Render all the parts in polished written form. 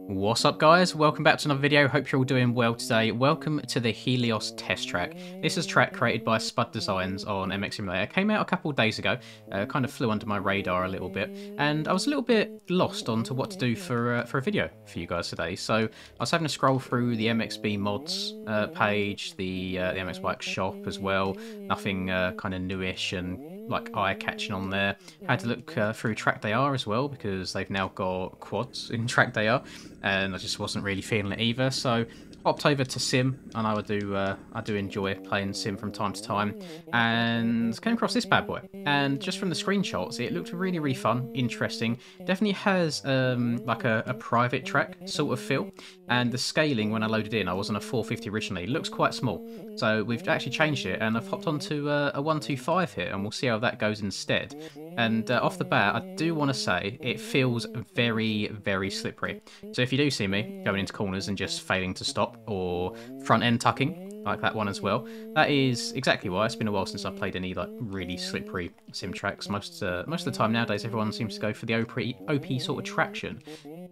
What's up guys, welcome back to another video, hope you're all doing well today. Welcome to the Helios test track. This is a track created by Spud Designs on MX Simulator. It came out a couple of days ago, kind of flew under my radar a little bit, and I was a little bit lost onto what to do for a video for you guys today. So I was having to scroll through the MXB mods page, the MX Bike shop as well, nothing kind of newish and like eye-catching on there. Had to look through TrackDR as well because they've now got quads in TrackDR, and I just wasn't really feeling it either. So hopped over to Sim. I know I do enjoy playing Sim from time to time, and came across this bad boy. And just from the screenshots, it looked really fun, interesting. Definitely has like a private track sort of feel. And the scaling when I loaded in, I was on a 450 originally. It looks quite small, so we've actually changed it, and I've hopped onto a 125 here, and we'll see how that goes instead. And off the bat, I do want to say it feels very slippery. So if you do see me going into corners and just failing to stop, or front end tucking like that one as well, that is exactly why. It's been a while since I've played any like really slippery sim tracks. Most of the time nowadays, everyone seems to go for the OP sort of traction.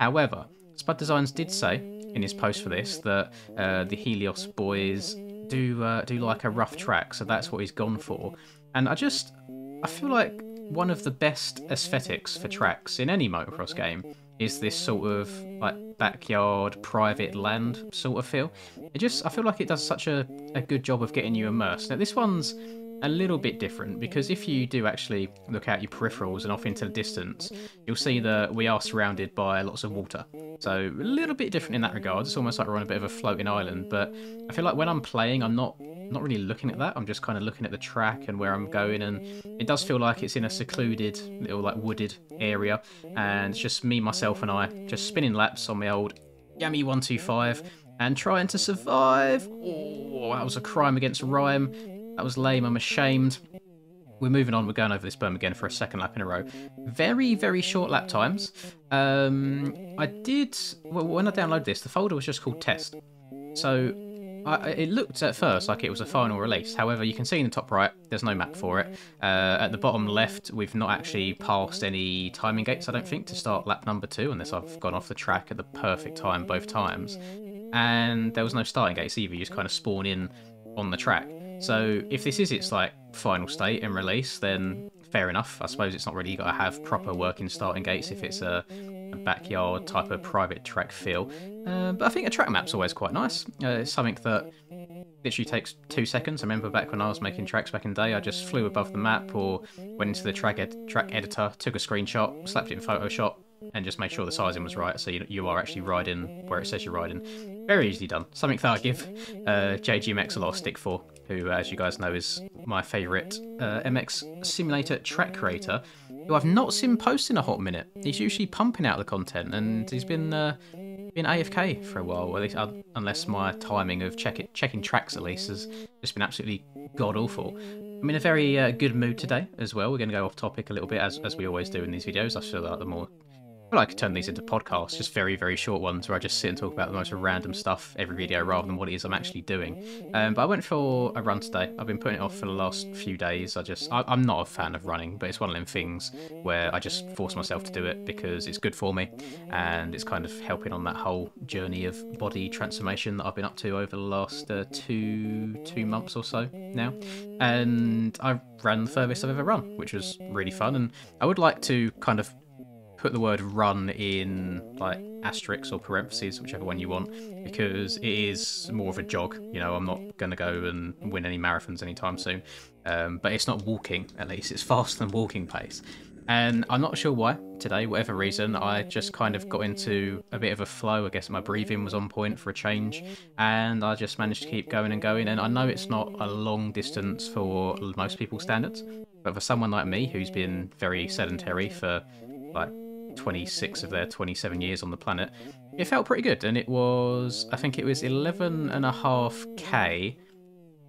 However, Spud Designs did say in his post for this that the Helios boys do like a rough track, so that's what he's gone for. And I feel like one of the best aesthetics for tracks in any motocross game is this sort of like backyard, private land sort of feel. I feel like it does such a good job of getting you immersed. Now this one's a little bit different because if you do actually look out your peripherals and off into the distance, you'll see that we are surrounded by lots of water. So a little bit different in that regard. It's almost like we're on a bit of a floating island, but I feel like when I'm playing, I'm not really looking at that. I'm just kind of looking at the track and where I'm going, and it does feel like it's in a secluded little like wooded area, and it's just me, myself and I just spinning laps on my old Yami 125 and trying to survive. Oh, that was a crime against rhyme. That was lame, I'm ashamed. We're moving on, we're going over this berm again for a second lap in a row. Very short lap times. Well, when I downloaded this, the folder was just called test. So it looked at first like it was a final release. However, you can see in the top right, there's no map for it. At the bottom left, we've not actually passed any timing gates, I don't think, to start lap number 2, unless I've gone off the track at the perfect time both times. And there was no starting gates either, you just kind of spawn in on the track. So if this is its like final state and release, then fair enough. I suppose it's not really got to have proper working starting gates if it's a backyard type of private track feel. But I think a track map's always quite nice. It's something that literally takes 2 seconds. I remember back when I was making tracks back in the day, I just flew above the map or went into the track editor, took a screenshot, slapped it in Photoshop, and just made sure the sizing was right, so you are actually riding where it says you're riding. Very easily done. Something that I give JGMX a lot of stick for, who, as you guys know, is my favourite MX Simulator track creator, who I've not seen post in a hot minute. He's usually pumping out the content, and he's been AFK for a while, at least, unless my timing of checking tracks at least has just been absolutely god-awful. I'm in a very good mood today as well. We're going to go off topic a little bit, as we always do in these videos. I feel like I could turn these into podcasts, just very short ones where I just sit and talk about the most random stuff every video rather than what it is I'm actually doing. But I went for a run today. I've been putting it off for the last few days. I'm not a fan of running, but it's one of them things where I just force myself to do it because it's good for me, and it's kind of helping on that whole journey of body transformation that I've been up to over the last two months or so now. And I ran the furthest I've ever run, which was really fun, and I would like to kind of put the word run in like asterisks or parentheses, whichever one you want, because it is more of a jog. You know, I'm not going to go and win any marathons anytime soon, but it's not walking, at least. It's faster than walking pace. And I'm not sure why today, whatever reason, I just kind of got into a bit of a flow. I guess my breathing was on point for a change, and I just managed to keep going and going. And I know it's not a long distance for most people's standards, but for someone like me who's been very sedentary for like 26 of their 27 years on the planet, it felt pretty good. And I think it was 11.5k,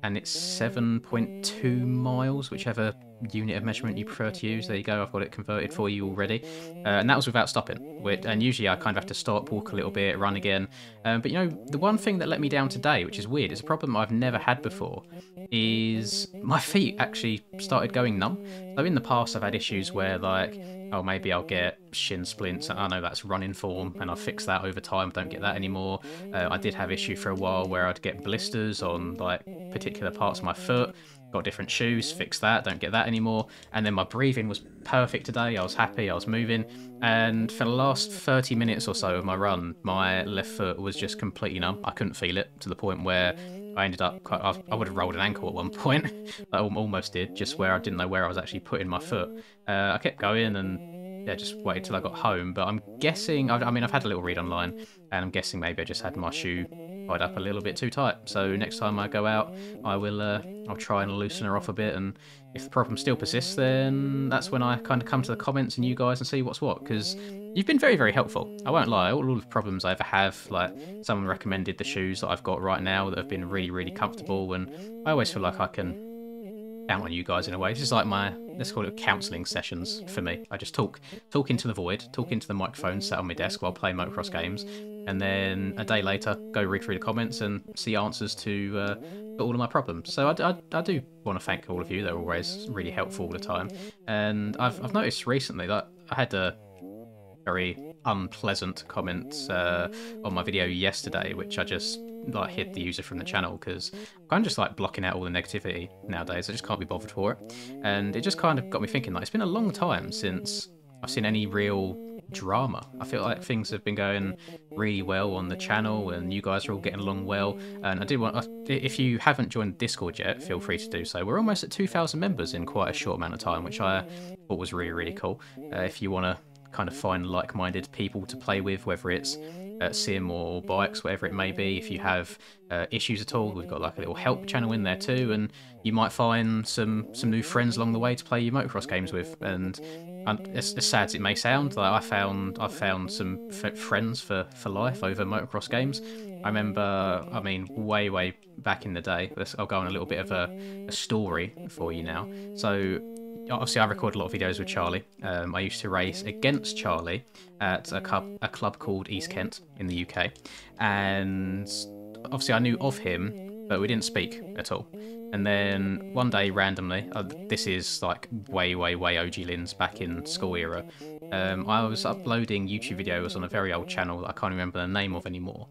and it's 7.2 miles, whichever unit of measurement you prefer to use. There you go, I've got it converted for you already. And that was without stopping. And usually I kind of have to stop, walk a little bit, run again. But you know, the one thing that let me down today, which is weird, it's a problem I've never had before, is my feet actually started going numb. So in the past I've had issues where like oh, maybe I'll get shin splints. I know that's running form, and I've fixed that over time. Don't get that anymore. I did have issue for a while where I'd get blisters on like particular parts of my foot. Got different shoes, fixed that, don't get that anymore. And then my breathing was perfect today. I was happy, I was moving. And for the last 30 minutes or so of my run, my left foot was just completely numb. I couldn't feel it, to the point where I ended up, I would have rolled an ankle at one point. I almost did, just where I didn't know where I was actually putting my foot. I kept going and yeah, just waited till I got home. But I'm guessing, I mean, I've had a little read online, and I'm guessing maybe I just had my shoe tied up a little bit too tight. So next time I go out, I'll try and loosen her off a bit. And if the problem still persists, then that's when I kind of come to the comments and you guys and see what's what, because you've been very, very helpful. I won't lie, all the problems I ever have, like someone recommended the shoes that I've got right now that have been really, really comfortable, and I always feel like I can count on you guys in a way. This is like my, let's call it counselling sessions for me. I just talk into the void, talk into the microphone sat on my desk while playing motocross games, and then a day later go read through the comments and see answers to all of my problems. So I do want to thank all of you. They're always really helpful all the time. And I've noticed recently that I had a very unpleasant comment on my video yesterday, which I just like hid the user from the channel, because I'm just like blocking out all the negativity nowadays. I just can't be bothered for it. And it just kind of got me thinking, like, it's been a long time since I've seen any real drama. I feel like things have been going really well on the channel, and you guys are all getting along well. And I did want, if you haven't joined Discord yet, feel free to do so. We're almost at 2,000 members in quite a short amount of time, which I thought was really, really cool. If you want to kind of find like-minded people to play with, whether it's sim or bikes, whatever it may be. If you have issues at all, we've got like a little help channel in there too, and you might find some new friends along the way to play your motocross games with. And as sad as it may sound, like I've found some friends for life over motocross games. I remember, I mean, way back in the day. I'll go on a little bit of a story for you now. So obviously I record a lot of videos with Charlie. I used to race against Charlie at a club called East Kent in the UK, and obviously I knew of him, but we didn't speak at all. And then one day randomly, this is like way OG Lins back in school era, I was uploading YouTube videos on a very old channel that I can't remember the name of anymore,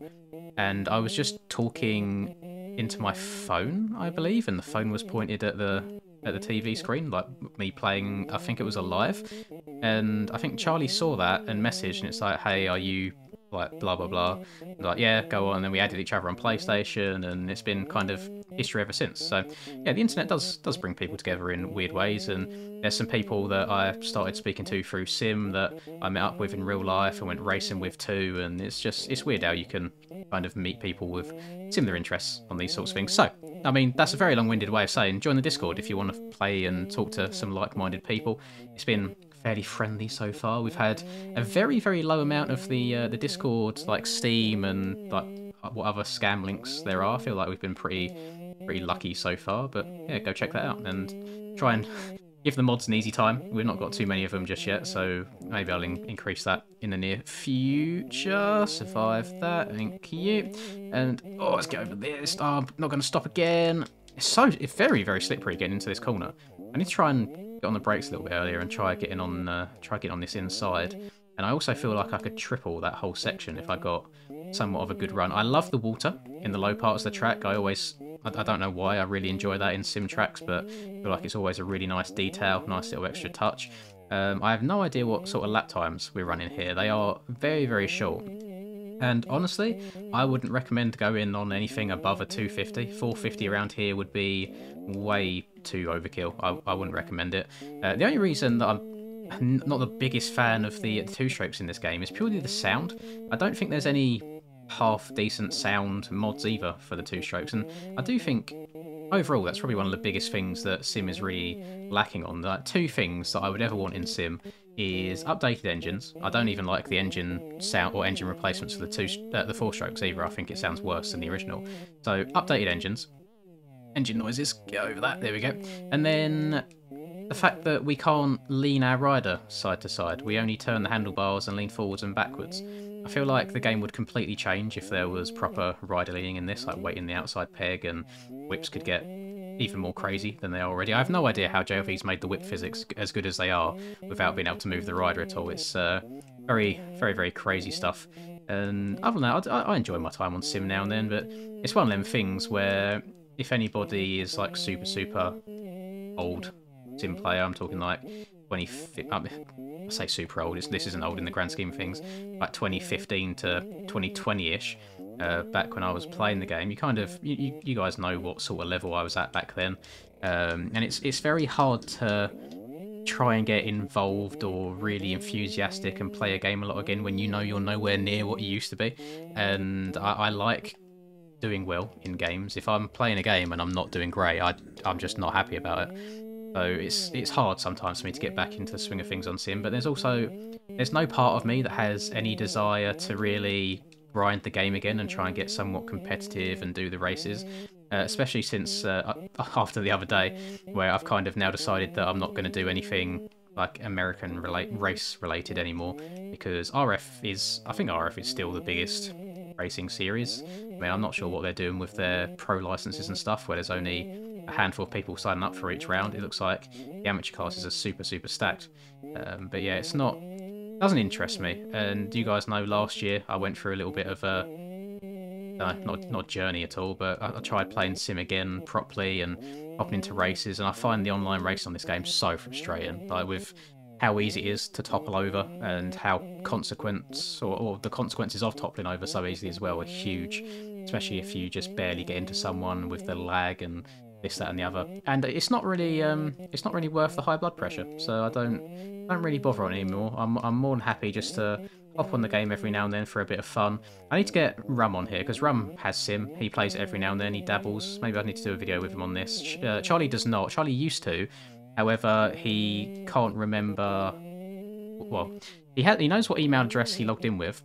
and I was just talking into my phone, I believe, and the phone was pointed at the TV screen, like me playing, I think it was a live. And I think Charlie saw that and messaged, and it's like, hey, are you like blah blah blah? Like, yeah, go on. And then we added each other on PlayStation, and it's been kind of history ever since. So yeah, the internet does bring people together in weird ways, and there's some people that I started speaking to through Sim that I met up with in real life and went racing with too, and it's weird how you can kind of meet people with similar interests on these sorts of things. So I mean, that's a very long-winded way of saying join the Discord if you want to play and talk to some like-minded people. It's been fairly friendly so far. We've had a very low amount of the Discord, like Steam and like what other scam links there are. I feel like we've been pretty lucky so far. But yeah, go check that out and try and give the mods an easy time. We've not got too many of them just yet, so maybe I'll increase that in the near future. Survive that, thank you. And oh, let's get over this. Oh, I'm not going to stop again. It's very slippery getting into this corner. I need to try and get on the brakes a little bit earlier and try getting on this inside. And I also feel like I could triple that whole section if I got somewhat of a good run. I love the water in the low parts of the track. I don't know why, I really enjoy that in sim tracks, but I feel like it's always a really nice detail, nice little extra touch. I have no idea what sort of lap times we're running here. They are very short. And honestly, I wouldn't recommend going on anything above a 250. 450 around here would be way too overkill. I wouldn't recommend it. The only reason that I'm not the biggest fan of the two-strokes in this game is purely the sound. I don't think there's any half-decent sound mods either for the two-strokes, and I do think overall that's probably one of the biggest things that Sim is really lacking on. Like, two things that I would ever want in Sim is updated engines. I don't even like the engine sound or engine replacements for the four-strokes either. I think it sounds worse than the original. So updated engines, engine noises, get over that, there we go. And then the fact that we can't lean our rider side to side. We only turn the handlebars and lean forwards and backwards. I feel like the game would completely change if there was proper rider leaning in this, like weight in the outside peg, and whips could get even more crazy than they are already. I have no idea how JLV's made the whip physics as good as they are without being able to move the rider at all. It's very, very, very crazy stuff. And other than that, I enjoy my time on Sim now and then, but it's one of them things where if anybody is like super, super old Sim player, I'm talking like 20, I say super old, this isn't old in the grand scheme of things, like 2015 to 2020-ish, back when I was playing the game, you guys know what sort of level I was at back then, and it's very hard to try and get involved or really enthusiastic and play a game a lot again when you know you're nowhere near what you used to be. And I like doing well in games. If I'm playing a game and I'm not doing great, I'm just not happy about it. So it's hard sometimes for me to get back into the swing of things on Sim, but there's no part of me that has any desire to really grind the game again and try and get somewhat competitive and do the races, especially since after the other day, where I've kind of now decided that I'm not going to do anything like American race related anymore, because I think RF is still the biggest racing series. I mean, I'm not sure what they're doing with their pro licenses and stuff, where there's only a handful of people signing up for each round. It looks like the amateur classes are super, super stacked. But yeah, doesn't interest me. And you guys know last year I went through a little bit of a not journey at all, but I tried playing Sim again properly and hopping into races, and I find the online racing on this game so frustrating. Like with how easy it is to topple over, and how the consequences of toppling over so easily as well are huge, especially if you just barely get into someone with the lag and this, that, and the other. And it's not really worth the high blood pressure, so I don't really bother on it anymore. I'm more than happy just to hop on the game every now and then for a bit of fun. I need to get Rum on here, because Rum has Sim. He plays it every now and then, he dabbles. Maybe I need to do a video with him on this. Charlie does not. Charlie used to. However, he can't remember... Well, he knows what email address he logged in with.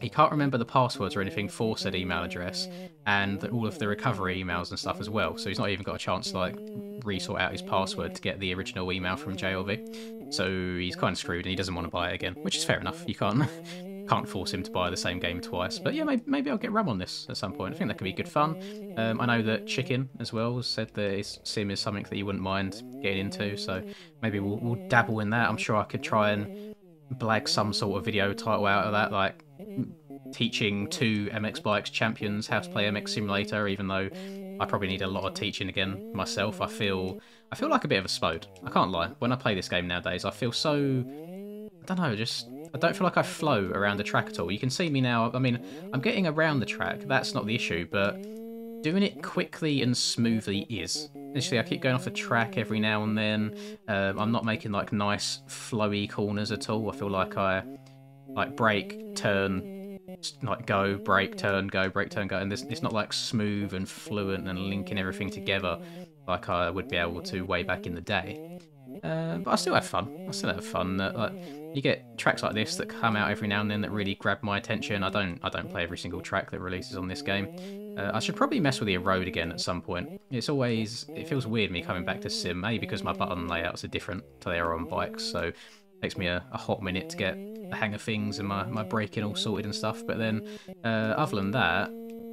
He can't remember the passwords or anything for said email address, and all of the recovery emails and stuff as well. So he's not even got a chance to like resort out his password to get the original email from JLV. So he's kind of screwed, and he doesn't want to buy it again, which is fair enough. You can't force him to buy the same game twice. But yeah, maybe I'll get Rum on this at some point. I think that could be good fun. I know that Chicken as well said that Sim is something that you wouldn't mind getting into, so maybe we'll dabble in that. I'm sure I could try and blag some sort of video title out of that, like teaching 2 MX Bikes champions how to play MX Simulator, even though I probably need a lot of teaching again myself. I feel like a bit of a spode. I can't lie. When I play this game nowadays, I feel so... I don't know, I don't feel like I flow around the track at all. You can see me now. I mean, I'm getting around the track. That's not the issue, but doing it quickly and smoothly is. Initially, I keep going off the track every now and then. I'm not making like nice flowy corners at all. I feel like I brake, turn, like go, brake, turn, go, brake, turn, go, and it's not like smooth and fluent and linking everything together like I would be able to way back in the day. But I still have fun. Like, you get tracks like this that come out every now and then that really grab my attention. I don't play every single track that releases on this game. I should probably mess with the Erode again at some point. It feels weird me coming back to Sim, maybe because my button layouts are different to they are on bikes, so it takes me a hot minute to get the hang of things and my braking all sorted and stuff. But then, other than that,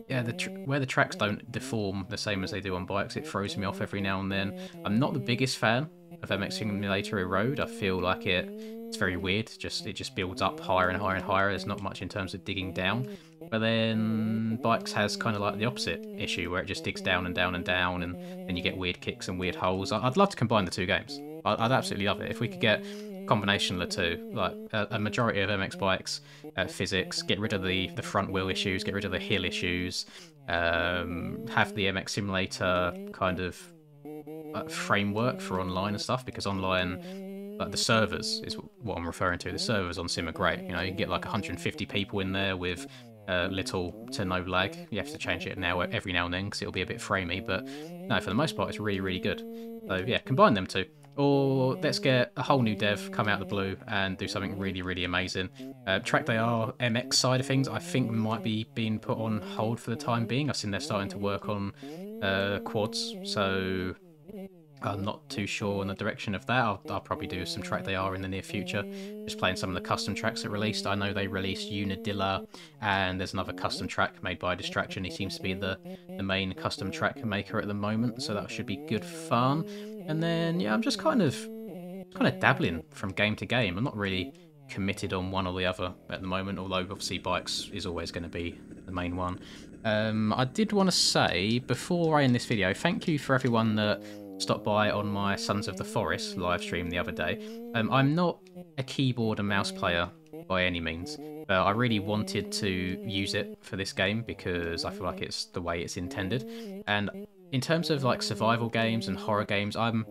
yeah, where the tracks don't deform the same as they do on bikes, it throws me off every now and then. I'm not the biggest fan of MX Simulator Erode. I feel like it's very weird. It just builds up higher and higher and higher. There's not much in terms of digging down. But then Bikes has kind of like the opposite issue, where it just digs down and down and down, and then you get weird kicks and weird holes. I'd love to combine the two games. I'd absolutely love it if we could get a combination of the two, like a majority of MX Bikes physics, get rid of the front wheel issues, get rid of the hill issues, have the MX Simulator kind of framework for online and stuff, because online, like the servers is what I'm referring to. The servers on Sim are great. You know, you can get like 150 people in there with little to no lag. You have to change it every now and then because it'll be a bit framey, but no, for the most part, it's really, really good. So yeah, combine them two. Or let's get a whole new dev come out of the blue and do something really, really amazing. Track They Are MX side of things, I think might be being put on hold for the time being. I've seen they're starting to work on quads, so I'm not too sure on the direction of that. I'll probably do some track they are in the near future. Just playing some of the custom tracks that released. I know they released Unadilla, and there's another custom track made by Distraction. He seems to be the main custom track maker at the moment, so that should be good fun. And then yeah, I'm just kind of dabbling from game to game. I'm not really committed on one or the other at the moment, although obviously bikes is always going to be the main one. I did want to say before I end this video, thank you for everyone that stopped by on my Sons of the Forest live stream the other day. I'm not a keyboard and mouse player by any means, but I really wanted to use it for this game because I feel like it's the way it's intended. And in terms of like survival games and horror games, I'm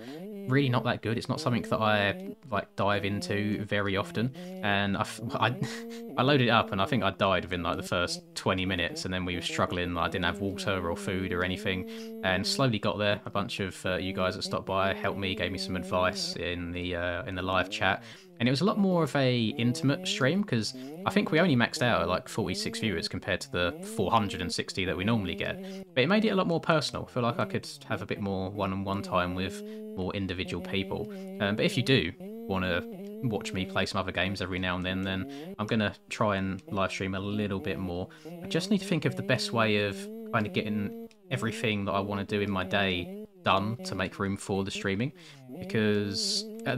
really not that good. It's not something that I like dive into very often, and I loaded it up and I think I died within like the first 20 minutes, and then we were struggling. I didn't have water or food or anything, and slowly got there. A bunch of you guys that stopped by helped me, gave me some advice in the live chat. And it was a lot more of a intimate stream because I think we only maxed out at like 46 viewers compared to the 460 that we normally get. But it made it a lot more personal. I feel like I could have a bit more one-on-one time with more individual people. But if you do want to watch me play some other games every now and then I'm going to try and live stream a little bit more. I just need to think of the best way of kind of getting everything that I want to do in my day done to make room for the streaming, because I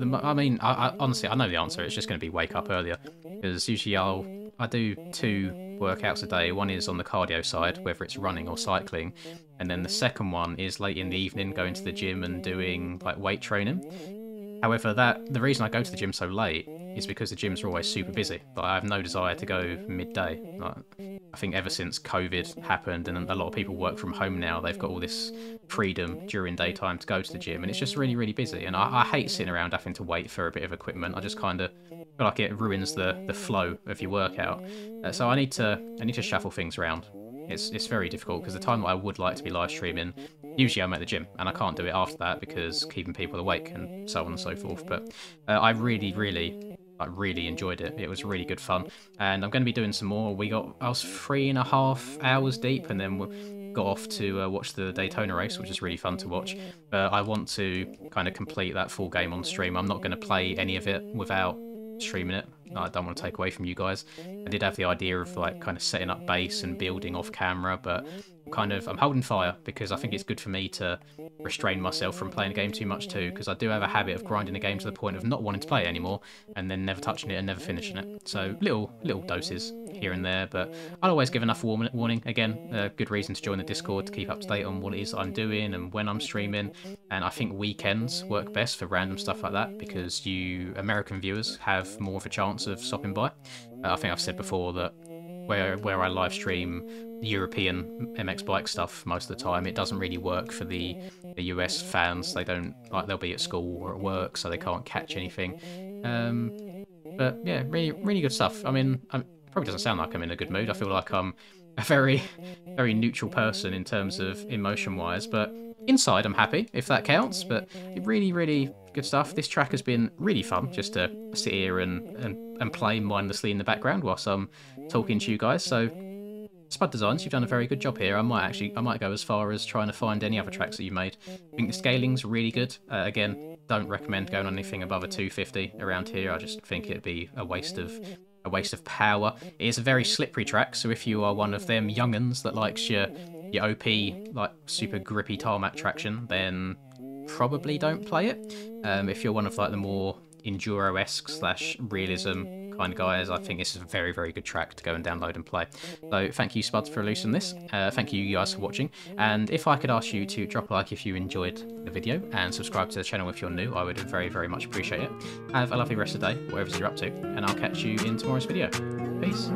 honestly I know the answer. It's just going to be wake up earlier, because usually I do 2 workouts a day. One is on the cardio side, whether it's running or cycling, and then the second one is late in the evening, going to the gym and doing like weight training. However, the reason I go to the gym so late is because the gyms are always super busy. But I have no desire to go midday. I think ever since COVID happened and a lot of people work from home now, they've got all this freedom during daytime to go to the gym, and it's just really, really busy. And I hate sitting around having to wait for a bit of equipment. I just kind of feel like it ruins the flow of your workout. So I need to shuffle things around. It's very difficult because the time that I would like to be live streaming, usually I'm at the gym and I can't do it after that because keeping people awake and so on and so forth. But I really enjoyed it. It was really good fun, and I'm going to be doing some more. I was 3.5 hours deep, and then we got off to watch the Daytona race, which is really fun to watch. But I want to kind of complete that full game on stream. I'm not going to play any of it without streaming it. I don't want to take away from you guys. I did have the idea of like kind of setting up base and building off camera, but I'm holding fire because I think it's good for me to restrain myself from playing a game too much too, because I do have a habit of grinding a game to the point of not wanting to play it anymore and then never touching it and never finishing it. So little doses here and there, but I'll always give enough warning. Again, a good reason to join the Discord to keep up to date on what it is I'm doing and when I'm streaming. And I think weekends work best for random stuff like that because you American viewers have more of a chance of stopping by. I think I've said before that where I live stream European MX bike stuff most of the time, it doesn't really work for the US fans. They'll be at school or at work, so they can't catch anything. But yeah, really good stuff. I mean, it probably doesn't sound like I'm in a good mood. I feel like I'm a very, very neutral person in terms of emotion-wise, but inside I'm happy, if that counts. But really, really good stuff. This track has been really fun, just to sit here and play mindlessly in the background whilst I'm talking to you guys. So Spud Designs, you've done a very good job here. I might go as far as trying to find any other tracks that you made. I think the scaling's really good. Again, don't recommend going on anything above a 250 around here. I just think it'd be a waste of power. It is a very slippery track, so if you are one of them young'uns that likes your OP like super grippy tarmac traction, then probably don't play it. If you're one of like the more enduro-esque / realism kind of guys, I think this is a very, very good track to go and download and play. So thank you, Spuds, for releasing this. Thank you guys for watching, and if I could ask you to drop a like if you enjoyed the video and subscribe to the channel if you're new, I would very, very much appreciate it. Have a lovely rest of the day, whatever you're up to, and I'll catch you in tomorrow's video. Peace.